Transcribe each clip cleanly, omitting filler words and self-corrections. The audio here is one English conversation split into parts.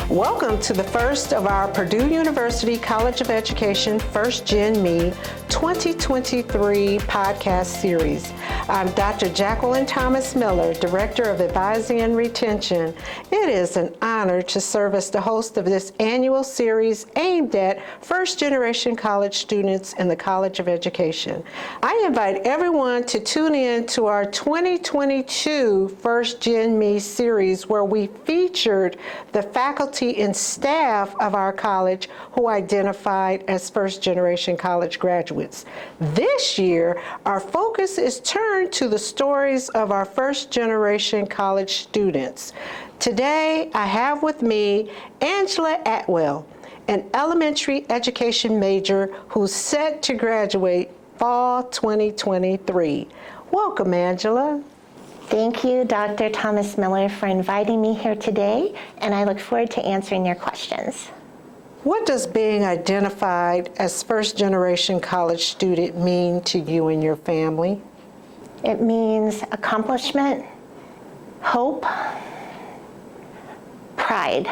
Welcome to the first of our Purdue University College of Education First Gen Me 2023 podcast series. I'm Dr. Jacqueline Thomas Miller, Director of Advising and Retention. It is an honor to serve as the host of this annual series aimed at first-generation college students in the College of Education. I invite everyone to tune in to our 2022 First Gen Me series, where we featured the faculty and staff of our college who identified as first-generation college graduates. This year, our focus is turned to the stories of our first-generation college students. Today, I have with me Angela Atwell, an elementary education major who's set to graduate fall 2023. Welcome, Angela. Thank you, Dr. Thomas Miller, for inviting me here today, and I look forward to answering your questions. What does being identified as first-generation college student mean to you and your family? It means accomplishment, hope, pride.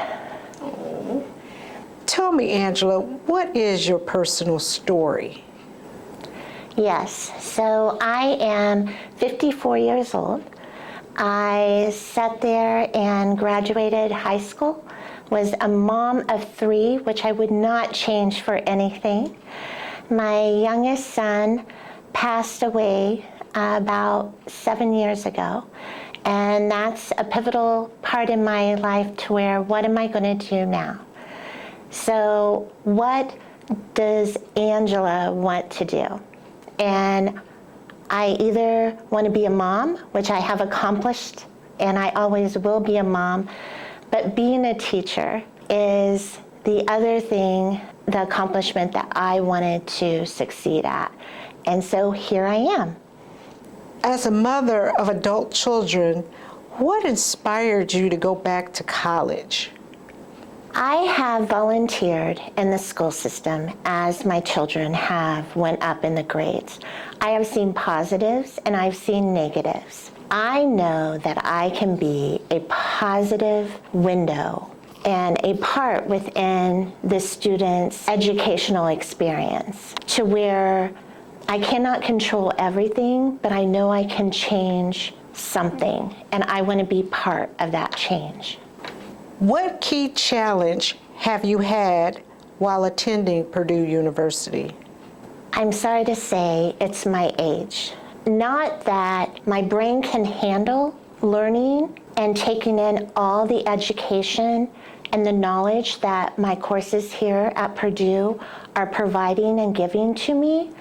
Tell me, Angela, what is your personal story? Yes, so I am 54 years old. I sat there and graduated high school, was a mom of 3, which I would not change for anything. My youngest son passed away about 7 years ago, and that's a pivotal part in my life to where, what am I going to do now? So what does Angela want to do? And I either want to be a mom, which I have accomplished, and I always will be a mom, but being a teacher is the other thing, the accomplishment that I wanted to succeed at. And so here I am. As a mother of adult children, what inspired you to go back to college? I have volunteered in the school system as my children have went up in the grades. I have seen positives and I've seen negatives. I know that I can be a positive window and a part within the student's educational experience to where I cannot control everything, but I know I can change something, and I want to be part of that change. What key challenge have you had while attending Purdue University? I'm sorry to say it's my age. Not that my brain can handle learning and taking in all the education and the knowledge that my courses here at Purdue are providing and giving to me.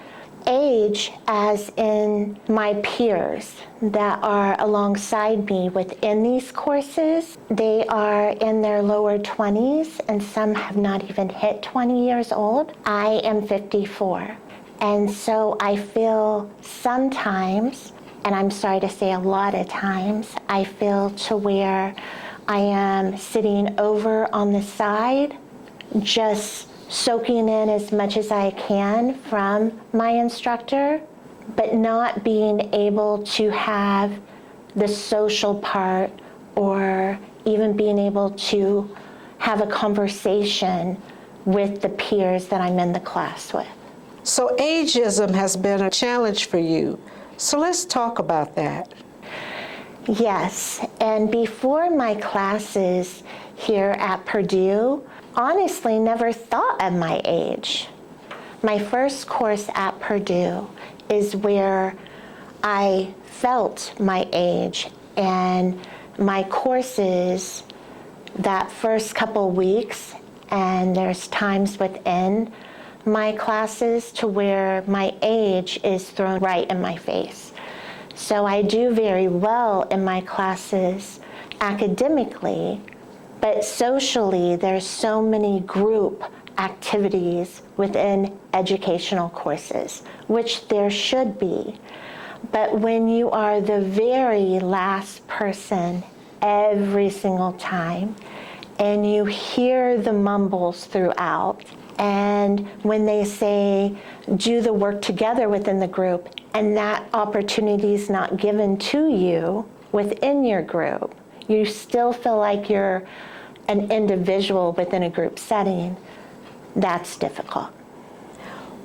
Age, as in my peers that are alongside me within these courses, they are in their lower 20s, and some have not even hit 20 years old. I am 54. And so I feel sometimes, and I'm sorry to say a lot of times, I feel to where I am sitting over on the side, just soaking in as much as I can from my instructor, but not being able to have the social part or even being able to have a conversation with the peers that I'm in the class with. So ageism has been a challenge for you. So let's talk about that. Yes, and before my classes here at Purdue, honestly never thought of my age. My first course at Purdue is where I felt my age, and my courses that first couple weeks, and there's times within my classes to where my age is thrown right in my face. So I do very well in my classes academically, but socially, there's so many group activities within educational courses, which there should be. But when you are the very last person every single time, and you hear the mumbles throughout, and when they say, do the work together within the group, and that opportunity is not given to you within your group, you still feel like you're an individual within a group setting, that's difficult.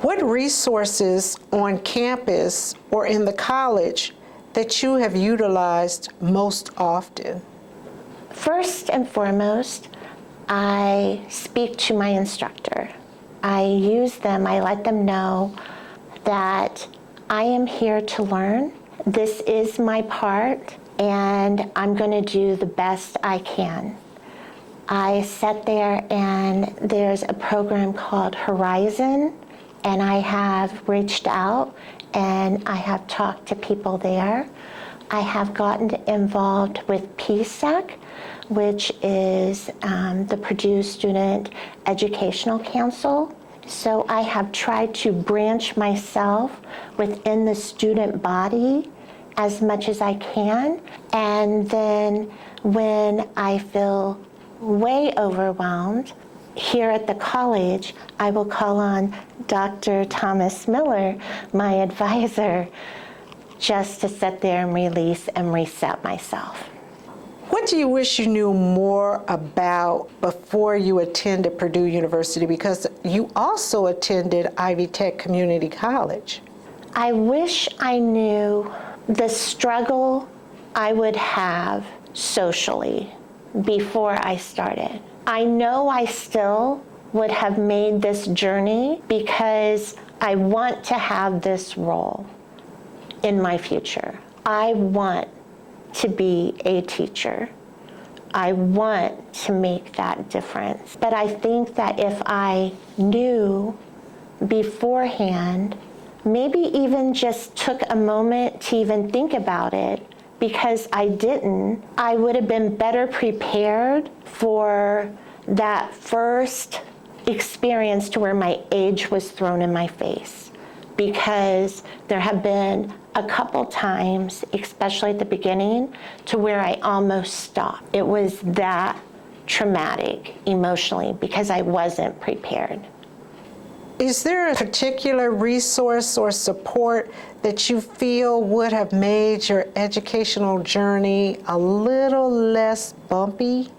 What resources on campus or in the college that you have utilized most often? First and foremost, I speak to my instructor. I use them, I let them know that I am here to learn. This is my part, and I'm going to do the best I can. I sat there, and there's a program called Horizon, and I have reached out and I have talked to people there. I have gotten involved with PSEC, which is the Purdue Student Educational Council. So I have tried to branch myself within the student body as much as I can. And then when I feel way overwhelmed, here at the college, I will call on Dr. Thomas Miller, my advisor, just to sit there and release and reset myself. What do you wish you knew more about before you attended Purdue University? Because you also attended Ivy Tech Community College. I wish I knew the struggle I would have socially before I started. I know I still would have made this journey because I want to have this role in my future. I want to be a teacher. I want to make that difference. But I think that if I knew beforehand, maybe even just took a moment to even think about it, because I didn't, I would have been better prepared for that first experience to where my age was thrown in my face. Because there have been a couple times, especially at the beginning, to where I almost stopped. It was that traumatic emotionally because I wasn't prepared. Is there a particular resource or support that you feel would have made your educational journey a little less bumpy?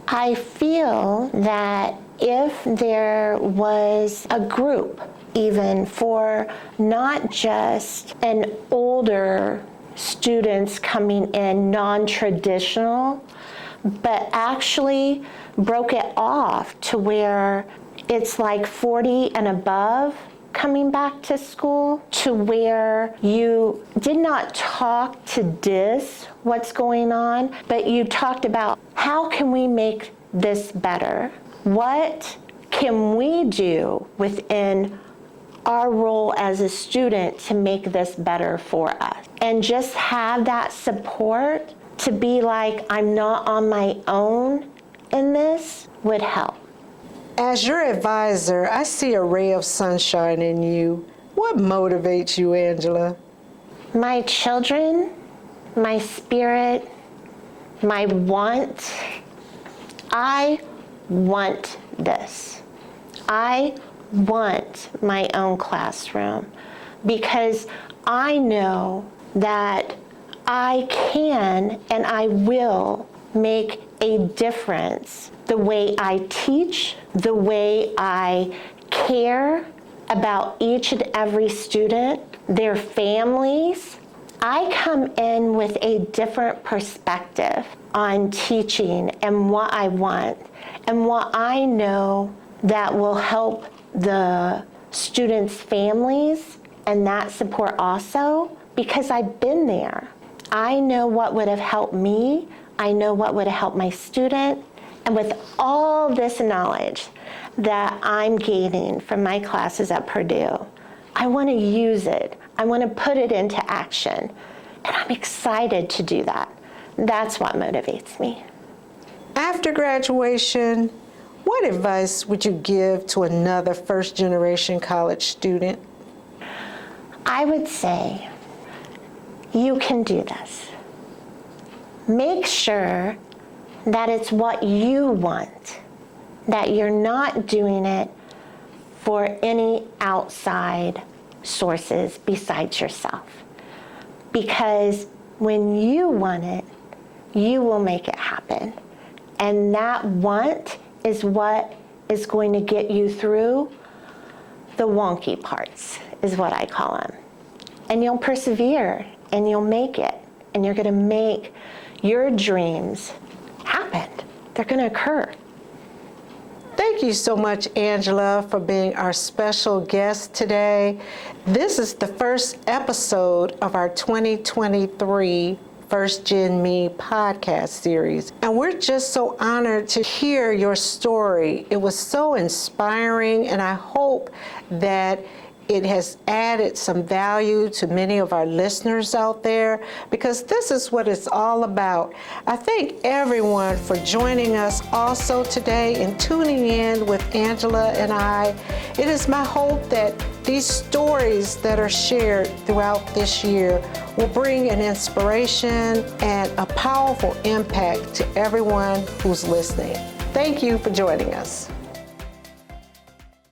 I feel that if there was a group, even for not just an older students coming in non-traditional, but actually broke it off to where it's like 40 and above coming back to school, to where you did not talk to diss what's going on, but you talked about how can we make this better? What can we do within our role as a student to make this better for us? And just have that support to be like, I'm not on my own in this would help. As your advisor, I see a ray of sunshine in you. What motivates you, Angela? My children, my spirit, my want. I want this. I want my own classroom because I know that I can and I will make a difference. The way I teach, the way I care about each and every student, their families. I come in with a different perspective on teaching and what I want and what I know that will help the students' families and that support also, because I've been there. I know what would have helped me. I know what would have helped my student. And with all this knowledge that I'm gaining from my classes at Purdue, I want to use it. I want to put it into action. And I'm excited to do that. That's what motivates me. After graduation, what advice would you give to another first-generation college student? I would say, you can do this. Make sure that it's what you want, that you're not doing it for any outside sources besides yourself. Because when you want it, you will make it happen. And that want is what is going to get you through the wonky parts, is what I call them. And you'll persevere, and you'll make it, and you're going to make your dreams happen. They're going to occur. Thank you so much, Angela, for being our special guest today. This is the first episode of our 2023 First Gen Me podcast series. And we're just so honored to hear your story. It was so inspiring, and I hope that it has added some value to many of our listeners out there, because this is what it's all about. I thank everyone for joining us also today and tuning in with Angela and I. It is my hope that these stories that are shared throughout this year will bring an inspiration and a powerful impact to everyone who's listening. Thank you for joining us.